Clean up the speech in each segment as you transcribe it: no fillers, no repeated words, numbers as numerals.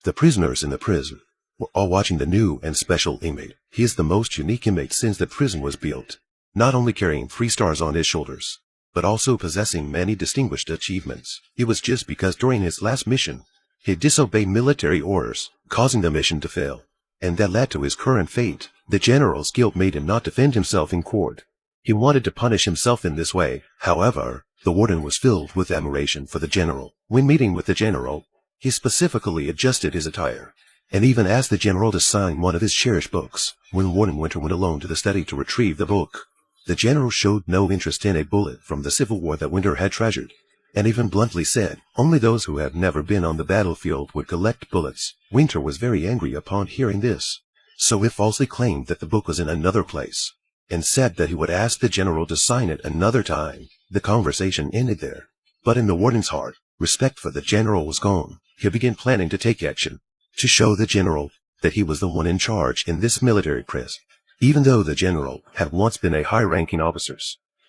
The prisoners in the prison were all watching the new and special inmate. He is the most unique inmate since the prison was built, not only carrying 3 stars on his shoulders, but also possessing many distinguished achievements. It was just because during his last mission, he disobeyed military orders, causing the mission to fail, and that led to his current fate. The general's guilt made him not defend himself in court. He wanted to punish himself in this way. However, the warden was filled with admiration for the general. When meeting with the general, he specifically adjusted his attire, and even asked the general to sign one of his cherished books. When Warden Winter went alone to the study to retrieve the book, the general showed no interest in a bullet from the Civil War that Winter had treasured, and even bluntly said, only those who have never been on the battlefield would collect bullets. Winter was very angry upon hearing this, so he falsely claimed that the book was in another place, and said that he would ask the general to sign it another time. The conversation ended there, but in the warden's heart, respect for the general was gone. He began planning to take action, to show the general that he was the one in charge in this military prison. Even though the general had once been a high-ranking officer,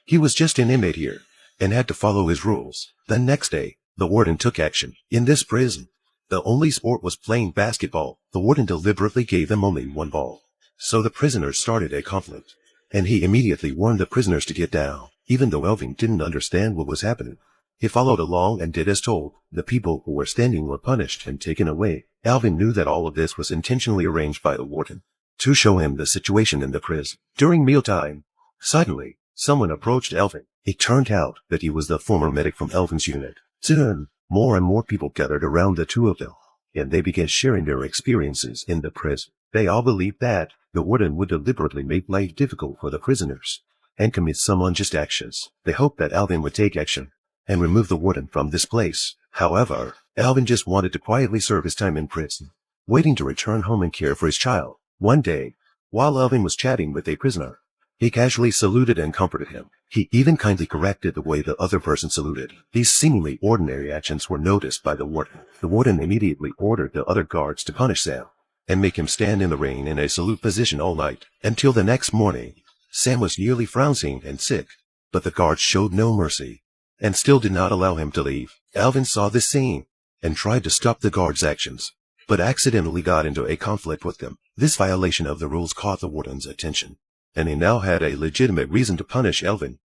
he was just an inmate here, and had to follow his rules. The next day, the warden took action. In this prison, the only sport was playing basketball. The warden deliberately gave them only 1 ball, so the prisoners started a conflict, and he immediately warned the prisoners to get down. Even though Elvin didn't understand what was happening, he followed along and did as told. The people who were standing were punished and taken away. Alvin knew that all of this was intentionally arranged by the warden to show him the situation in the prison. During mealtime, suddenly, someone approached Alvin. It turned out that he was the former medic from Alvin's unit. Soon, more and more people gathered around the two of them, and they began sharing their experiences in the prison. They all believed that the warden would deliberately make life difficult for the prisoners and commit some unjust actions. They hoped that Alvin would take action and remove the warden from this place. However, Alvin just wanted to quietly serve his time in prison, waiting to return home and care for his child. One day, while Alvin was chatting with a prisoner, he casually saluted and comforted him. He even kindly corrected the way the other person saluted. These seemingly ordinary actions were noticed by the warden. The warden immediately ordered the other guards to punish Sam and make him stand in the rain in a salute position all night. Until the next morning, Sam was nearly frowsy and sick, but the guards showed no mercy and still did not allow him to leave. Alvin saw this scene and tried to stop the guards' actions, but accidentally got into a conflict with them. This violation of the rules caught the warden's attention, and he now had a legitimate reason to punish Alvin.